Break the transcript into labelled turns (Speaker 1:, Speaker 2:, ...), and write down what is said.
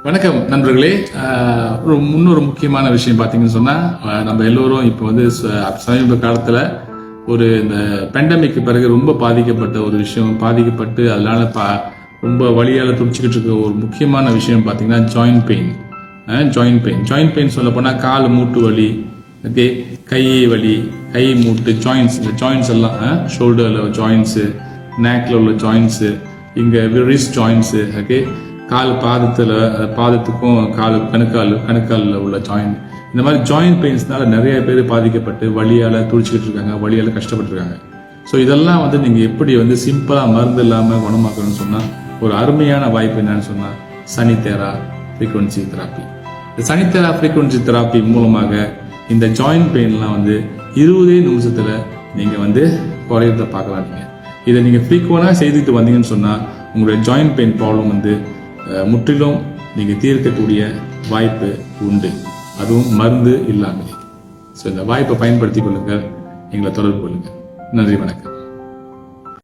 Speaker 1: வணக்கம் நண்பர்களே. இன்னொரு முக்கியமான விஷயம் பார்த்தீங்கன்னு சொன்னால், நம்ம எல்லோரும் இப்போ வந்து சமீப காலத்தில் இந்த பெண்டமிக்கு பிறகு ரொம்ப பாதிக்கப்பட்ட ஒரு விஷயம், பாதிக்கப்பட்டு அதனால ரொம்ப வலியால் துடிச்சிக்கிட்டு இருக்க ஒரு முக்கியமான விஷயம் பார்த்தீங்கன்னா ஜாயின்ட் பெயின். ஜாயின்ட் பெயின் சொல்ல போனால் கால் மூட்டு வலி, ஓகே, கை வலி, கை மூட்டு ஜாயின்ஸ், இந்த ஜாயின்ஸ் எல்லாம் ஷோல்டரில் ஜாயின்ஸு, நேக்கில் உள்ள ஜாயின்ஸு, இங்கே ரிஸ்ட் ஜாயின்ஸு, ஓகே, கால் பாதத்துக்கும் கால் கணுக்காலில் உள்ள ஜாயின்ட், இந்த மாதிரி ஜாயின்ட் பெயின்ஸ்னால நிறைய பேர் பாதிக்கப்பட்டு வலியால் துடிச்சிக்கிட்டு இருக்காங்க, வலியால் கஷ்டப்பட்டுருக்காங்க. ஸோ இதெல்லாம் நீங்கள் எப்படி சிம்பிளாக மருந்து இல்லாமல் குணமாக்கணும்னு சொன்னால் ஒரு அருமையான வாய்ப்பு என்னன்னு சொன்னால் சனித்தேரா ஃப்ரீக்வன்சி தெராப்பி. இந்த சனித்தேரா ஃப்ரீக்வன்சி தெராப்பி மூலமாக இந்த ஜாயின்ட் பெயின்லாம் 20 நிமிஷத்தில் நீங்கள் குறையிறத பார்க்கலாம். இதை நீங்கள் ஃப்ரீக்வெண்டாக செய்துட்டு வந்தீங்கன்னு சொன்னால் உங்களுடைய ஜாயின்ட் பெயின் ப்ராப்ளம் முற்றிலும் நீங்கள் தீர்க்கக்கூடிய வாய்ப்பு உண்டு, அதுவும் மருந்து இல்லாமல். ஸோ இந்த வாய்ப்பை பயன்படுத்திக் கொள்ளுங்கள், எங்களை தொடர்பு கொள்ளுங்கள். நன்றி, வணக்கம்.